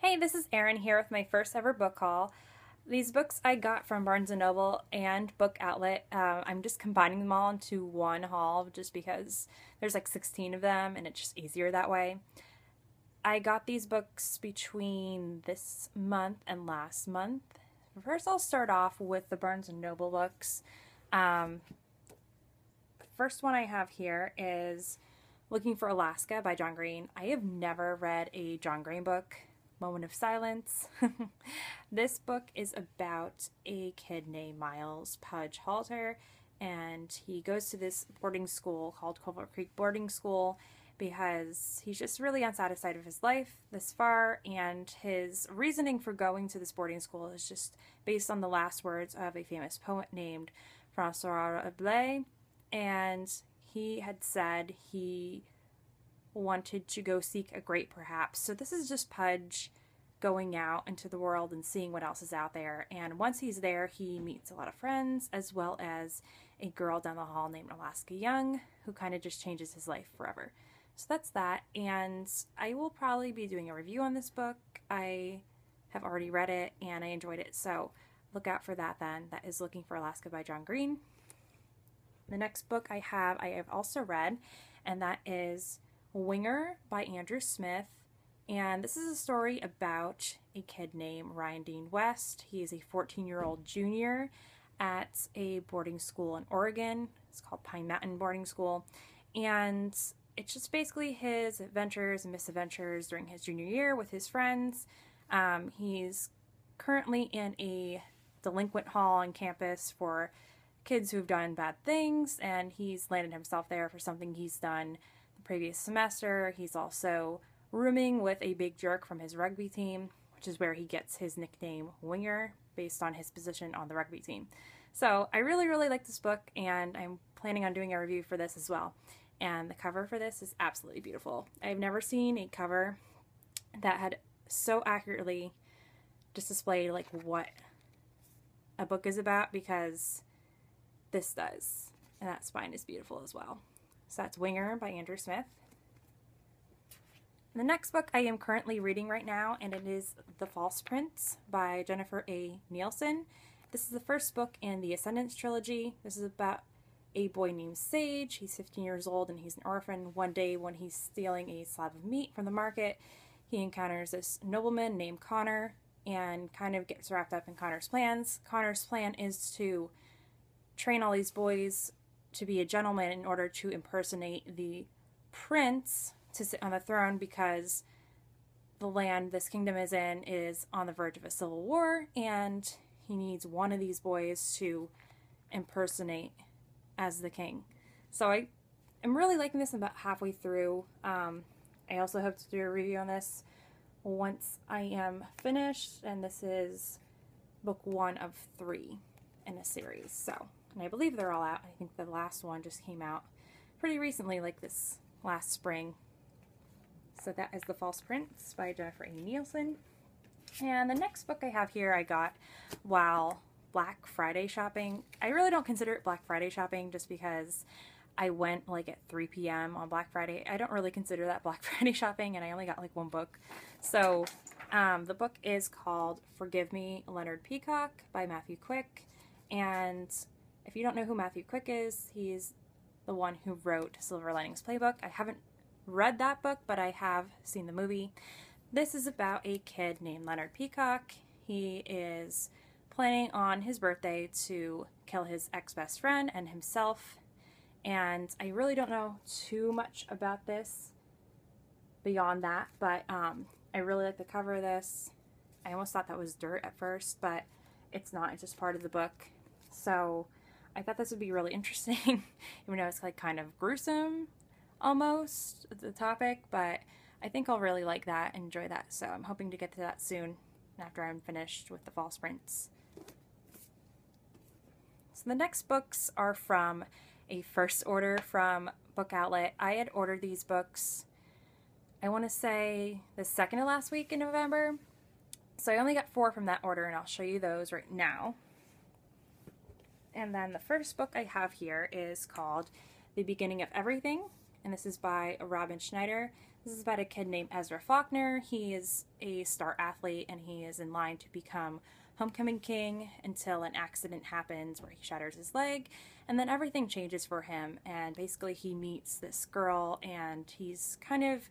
Hey, this is Erin here with my first ever book haul. These books I got from Barnes& and Noble and Book Outlet. I'm just combining them all into one haul just because there's like 16 of them and it's just easier that way. I got these books between this month and last month. First, I'll start off with the Barnes& and Noble books. The first one I have here is Looking for Alaska by John Green. I have never read a John Green book. Moment of silence. This book is about a kid named Miles Pudge Halter, and he goes to this boarding school called Covert Creek Boarding School because he's just really unsatisfied with his life this far, and his reasoning for going to this boarding school is just based on the last words of a famous poet named Francois Rabelais, and he had said he wanted to go seek a great perhaps. So this is just Pudge going out into the world and seeing what else is out there. And once he's there, he meets a lot of friends as well as a girl down the hall named Alaska Young who kind of just changes his life forever. So that's that. And I will probably be doing a review on this book. I have already read it and I enjoyed it. So look out for that then. That is Looking for Alaska by John Green. The next book I have also read, and that is Winger by Andrew Smith, and this is a story about a kid named Ryan Dean West. He is a 14-year-old junior at a boarding school in Oregon. It's called Pine Mountain Boarding School, and it's just basically his adventures and misadventures during his junior year with his friends. He's currently in a delinquent hall on campus for kids who've done bad things, and he's landed himself there for something he's done previous semester. He's also rooming with a big jerk from his rugby team, which is where he gets his nickname Winger based on his position on the rugby team. So I really like this book, and I'm planning on doing a review for this as well. And the cover for this is absolutely beautiful. I've never seen a cover that had so accurately just displayed like what a book is about, because this does, and that spine is beautiful as well. So that's Winger by Andrew Smith. And the next book I am currently reading right now, and it is The False Prince by Jennifer A. Nielsen. This is the first book in the Ascendance trilogy. This is about a boy named Sage. He's 15 years old and he's an orphan. One day when he's stealing a slab of meat from the market, he encounters this nobleman named Connor and kind of gets wrapped up in Connor's plans. Connor's plan is to train all these boys to be a gentleman in order to impersonate the prince to sit on the throne, because the land this kingdom is in is on the verge of a civil war, and he needs one of these boys to impersonate as the king. So I am really liking this. I'm about halfway through. I also hope to do a review on this once I am finished, and this is book 1 of 3 in a series. So, and I believe they're all out. I think the last one just came out pretty recently, like this last spring. So that is The False Prince by Jennifer A. Nielsen. And the next book I have here I got while Black Friday shopping. I really don't consider it Black Friday shopping just because I went like at 3 p.m. on Black Friday. I don't really consider that Black Friday shopping, and I only got like one book. So the book is called Forgive Me, Leonard Peacock by Matthew Quick. And if you don't know who Matthew Quick is, he's the one who wrote Silver Linings Playbook. I haven't read that book, but I have seen the movie. This is about a kid named Leonard Peacock. He is planning on his birthday to kill his ex-best friend and himself. And I really don't know too much about this beyond that, but I really like the cover of this. I almost thought that was dirt at first, but it's not. It's just part of the book. So I thought this would be really interesting, even though it's like kind of gruesome almost, the topic, but I think I'll really like that and enjoy that. So I'm hoping to get to that soon after I'm finished with The False Prince. So the next books are from a first order from Book Outlet. I had ordered these books, I want to say the second to last week in November. So I only got 4 from that order, and I'll show you those right now. And then the first book I have here is called The Beginning of Everything, and this is by Robin Schneider. This is about a kid named Ezra Faulkner. He is a star athlete and he is in line to become homecoming king until an accident happens where he shatters his leg, and then everything changes for him, and basically he meets this girl and he's kind of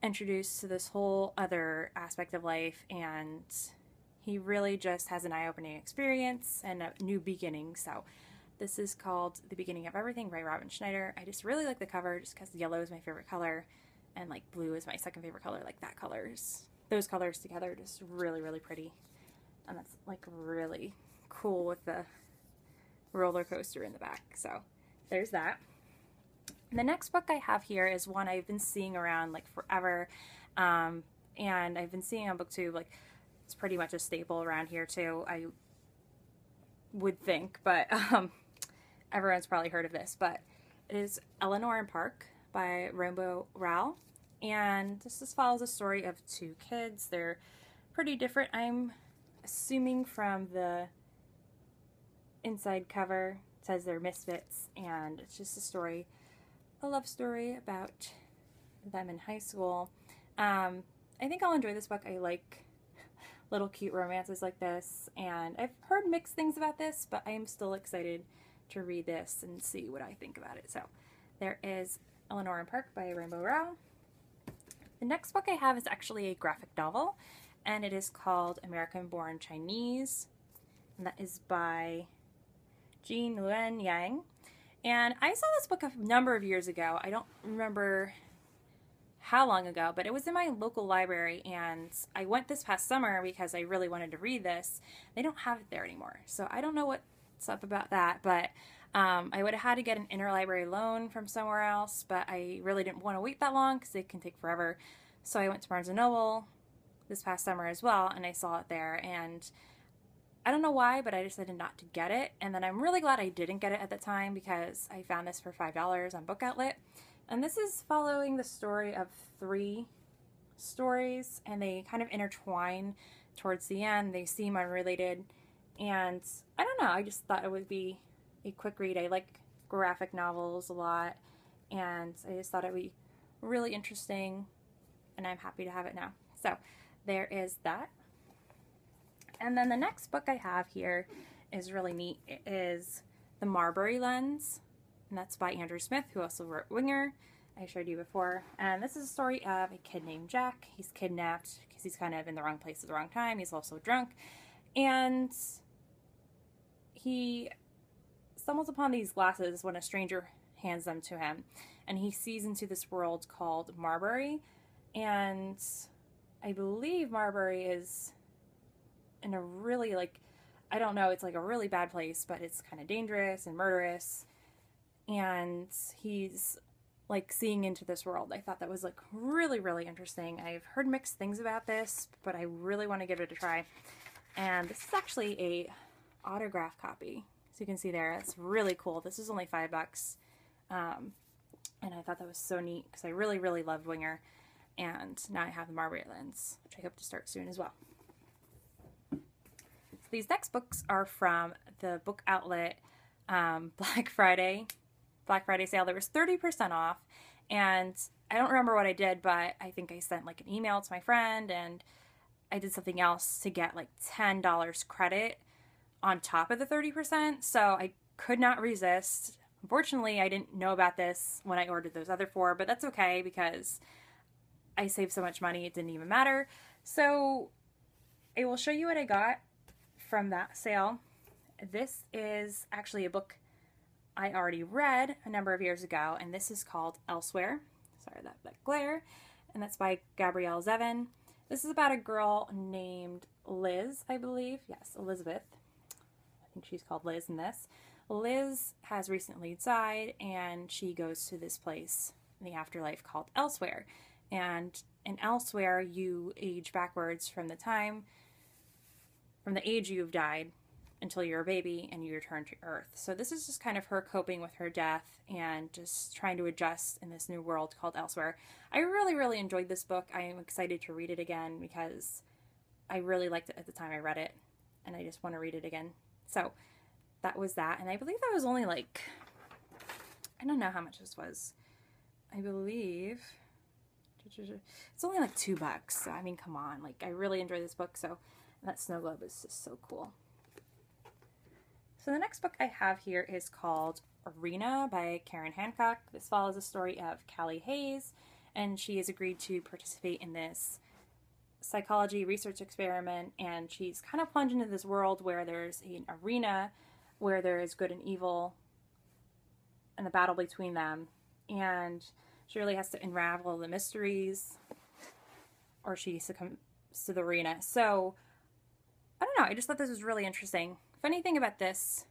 introduced to this whole other aspect of life, and he really just has an eye-opening experience and a new beginning. So this is called The Beginning of Everything by Robin Schneider. I just really like the cover just because yellow is my favorite color and like blue is my second favorite color. Like those colors together, just really, really pretty. And that's like really cool with the roller coaster in the back. So there's that. And the next book I have here is one I've been seeing around like forever. And I've been seeing on BookTube, like it's pretty much a staple around here too, I would think, but everyone's probably heard of this, but it is Eleanor and Park by Rainbow Rowell. And this just follows a story of two kids. They're pretty different, I'm assuming, from the inside cover. It says they're misfits, and it's just a love story about them in high school. I think I'll enjoy this book. I like little cute romances like this, and I've heard mixed things about this, but I am still excited to read this and see what I think about it. So there is Eleanor and Park by Rainbow Rowell. The next book I have is actually a graphic novel, and it is called American Born Chinese, and that is by Jean Luen Yang. And I saw this book a number of years ago. I don't remember how long ago, but it was in my local library, and I went this past summer because I really wanted to read this. They don't have it there anymore, so I don't know what's up about that, but I would have had to get an interlibrary loan from somewhere else, but I really didn't want to wait that long because it can take forever. So I went to Barnes & Noble this past summer as well, and I saw it there, and I don't know why, but I decided not to get it. And then I'm really glad I didn't get it at the time because I found this for $5 on Book Outlet. And this is following the story of 3 stories, and they kind of intertwine towards the end. They seem unrelated, and I don't know, I just thought it would be a quick read. I like graphic novels a lot, and I just thought it would be really interesting, and I'm happy to have it now. So there is that. And then the next book I have here is really neat. It is The Marbury Lens, and that's by Andrew Smith, who also wrote Winger. I showed you before. And this is a story of a kid named Jack. He's kidnapped because he's kind of in the wrong place at the wrong time. He's also drunk. And he stumbles upon these glasses when a stranger hands them to him. And he sees into this world called Marbury. And I believe Marbury is in a really, like, I don't know, it's like a really bad place, but it's kind of dangerous and murderous. And he's like seeing into this world. I thought that was like really, really interesting. I've heard mixed things about this, but I really want to give it a try. And this is actually a autograph copy. So you can see there, it's really cool. This is only $5. And I thought that was so neat because I really, really loved Winger. And now I have the Marbury Lens, which I hope to start soon as well. So these next books are from the Book Outlet Black Friday sale. There was 30% off, and I don't remember what I did, but I think I sent like an email to my friend, and I did something else to get like $10 credit on top of the 30%, so I could not resist. Unfortunately, I didn't know about this when I ordered those other 4, but that's okay because I saved so much money it didn't even matter. So I will show you what I got from that sale. This is actually a book I already read a number of years ago, and this is called Elsewhere. Sorry, that glare. And that's by Gabrielle Zevin. This is about a girl named Liz, I believe. Yes, Elizabeth. I think she's called Liz in this. Liz has recently died, and she goes to this place in the afterlife called Elsewhere. And in Elsewhere, you age backwards from the age you've died until you're a baby and you return to Earth. So this is just kind of her coping with her death and just trying to adjust in this new world called Elsewhere. I really, really enjoyed this book. I am excited to read it again because I really liked it at the time I read it, and I just want to read it again. So that was that, and I believe that was only like, I don't know how much this was. I believe, It's only like $2. So, I mean, come on. Like, I really enjoy this book. So, and that snow globe is just so cool. So the next book I have here is called Arena by Karen Hancock. This follows the story of Callie Hayes, and she has agreed to participate in this psychology research experiment, and she's kind of plunged into this world where there's an arena where there is good and evil and the battle between them, and she really has to unravel the mysteries or she succumbs to the arena. So I don't know, I just thought this was really interesting. Funny thing about this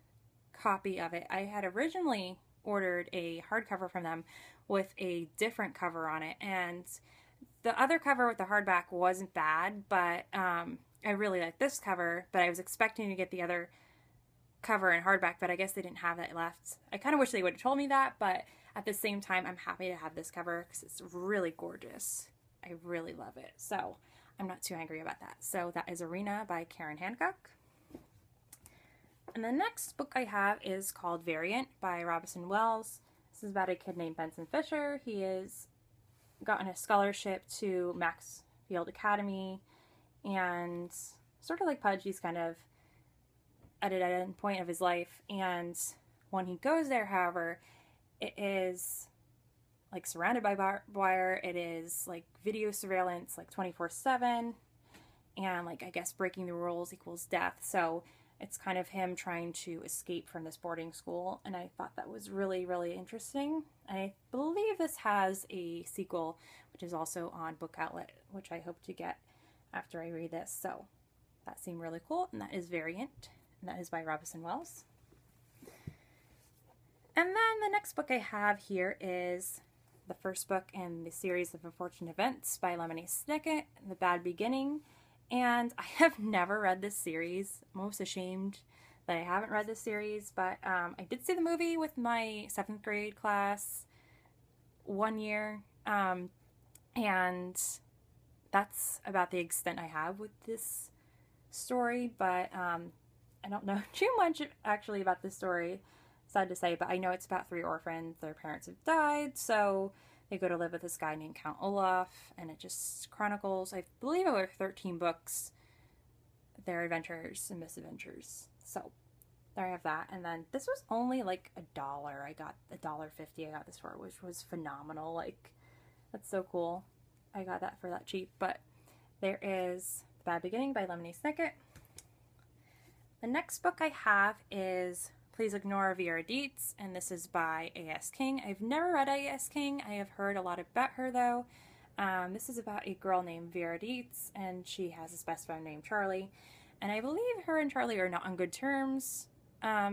copy of it, I had originally ordered a hardcover from them with a different cover on it, and the other cover with the hardback wasn't bad, but I really like this cover, but I was expecting to get the other cover in hardback, but I guess they didn't have that left. I kind of wish they would have told me that, but at the same time, I'm happy to have this cover because it's really gorgeous. I really love it, so I'm not too angry about that. So that is Arena by Karen Hancock. And the next book I have is called Variant by Robinson Wells. This is about a kid named Benson Fisher. He has gotten a scholarship to Maxfield Academy, and sort of like Pudge, he's kind of at an end point of his life. And when he goes there, however, it is like surrounded by barbed wire. It is like video surveillance, like 24/7, and like I guess breaking the rules equals death. So it's kind of him trying to escape from this boarding school, and I thought that was really, really interesting. And I believe this has a sequel, which is also on Book Outlet, which I hope to get after I read this. So that seemed really cool, and that is Variant, and that is by Robinson Wells. And then the next book I have here is the first book in the series of Unfortunate Events by Lemony Snicket, The Bad Beginning. And I have never read this series. I'm almost ashamed that I haven't read this series, but I did see the movie with my 7th grade class one year, and that's about the extent I have with this story, but I don't know too much actually about this story, sad to say, but I know it's about 3 orphans. Their parents have died, so they go to live with this guy named Count Olaf, and it just chronicles, I believe it were 13 books, their adventures and misadventures. So there I have that. And then this was only like $1. I got $1.50 I got this for, which was phenomenal. Like, that's so cool. I got that for that cheap. But there is The Bad Beginning by Lemony Snicket. The next book I have is Please Ignore Vera Dietz, and this is by A.S. King. I've never read A.S. King. I have heard a lot about her, though. This is about a girl named Vera Dietz, and she has this best friend named Charlie. And I believe her and Charlie are not on good terms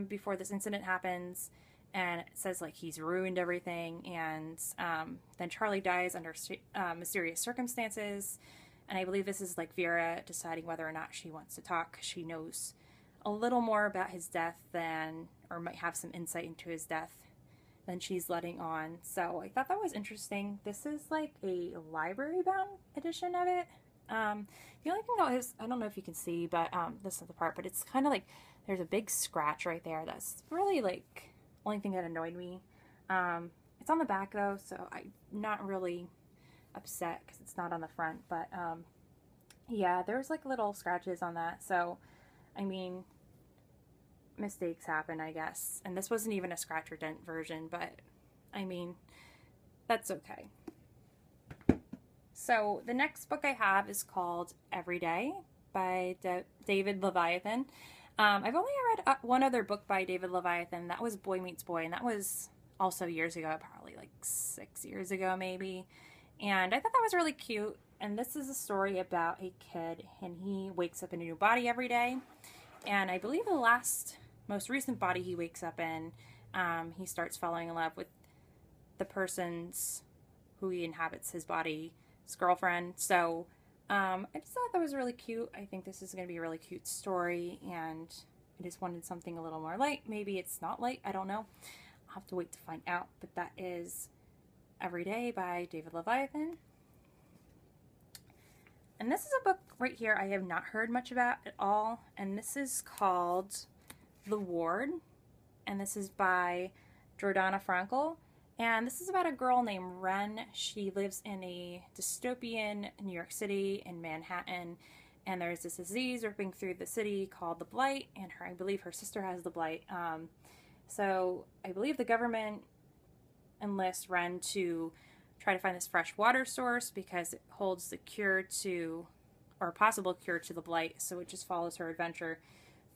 before this incident happens. And it says, like, he's ruined everything. And then Charlie dies under mysterious circumstances. And I believe this is, like, Vera deciding whether or not she wants to talk. She knows a little more about his death than, or might have some insight into his death than she's letting on. So I thought that was interesting. This is like a library-bound edition of it. The only thing though is, I don't know if you can see, but this is the part, but it's kind of like there's a big scratch right there. That's really like only thing that annoyed me. It's on the back though, so I'm not really upset because it's not on the front. But yeah, there's like little scratches on that. So I mean, mistakes happen, I guess. And this wasn't even a scratch or dent version, but I mean, that's okay. So the next book I have is called Every Day by David Leviathan. I've only read one other book by David Leviathan. That was Boy Meets Boy, and that was also years ago, probably like 6 years ago maybe. And I thought that was really cute. And this is a story about a kid, and he wakes up in a new body every day. And I believe the most recent body he wakes up in, he starts falling in love with the person's who he inhabits his body's girlfriend. So I just thought that was really cute. I think this is going to be a really cute story, and I just wanted something a little more light. Maybe it's not light, I don't know. I'll have to wait to find out. But that is Every Day by David Leviathan. And this is a book right here I have not heard much about at all. And this is called The Ward. And this is by Jordana Frankel. And this is about a girl named Ren. She lives in a dystopian New York City in Manhattan. And there's this disease ripping through the city called the Blight. And I believe her sister has the Blight. So I believe the government enlists Ren to try to find this fresh water source because it holds the cure to, or a possible cure to the Blight. So it just follows her adventure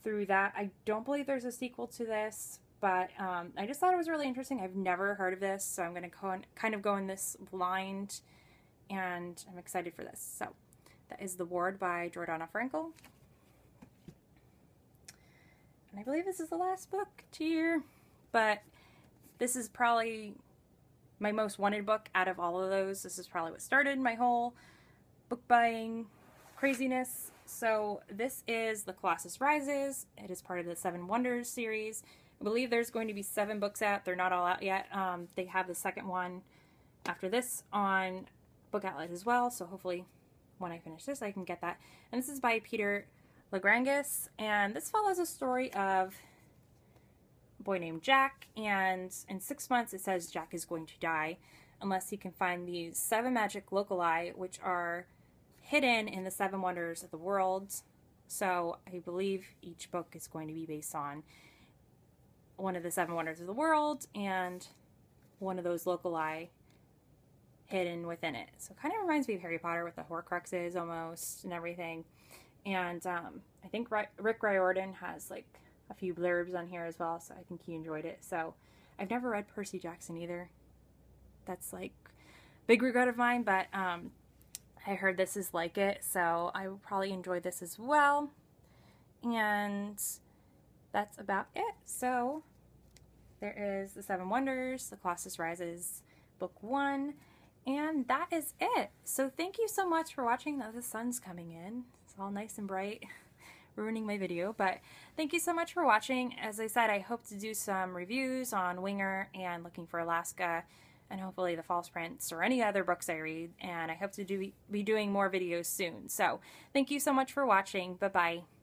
through that. I don't believe there's a sequel to this, but I just thought it was really interesting. I've never heard of this, so I'm going to kind of go in this blind, and I'm excited for this. So that is The Ward by Jordana Frankel. And I believe this is the last book tier, but this is probably my most wanted book out of all of those. This is probably what started my whole book buying craziness. So this is The Colossus Rises. It is part of the Seven Wonders series. I believe there's going to be 7 books out. They're not all out yet. They have the second one after this on Book Outlet as well. So hopefully when I finish this, I can get that. And this is by Peter Lagrangas. And this follows a story of a boy named Jack. And in 6 months, it says Jack is going to die unless he can find these 7 magic loculi, which are hidden in the 7 wonders of the world. So I believe each book is going to be based on one of the 7 wonders of the world and one of those loculi hidden within it. So it kind of reminds me of Harry Potter with the Horcruxes almost and everything. And I think Rick Riordan has like a few blurbs on here as well, so I think he enjoyed it. So I've never read Percy Jackson either. That's like a big regret of mine, but I heard this is like it, so I will probably enjoy this as well. And that's about it. So there is The Seven Wonders, The Colossus Rises, Book 1, and that is it. So thank you so much for watching. Now the sun's coming in. It's all nice and bright, ruining my video, but thank you so much for watching. As I said, I hope to do some reviews on Winger and Looking for Alaska, and hopefully the False Prince or any other books I read, and I hope to be doing more videos soon. So thank you so much for watching. Bye-bye.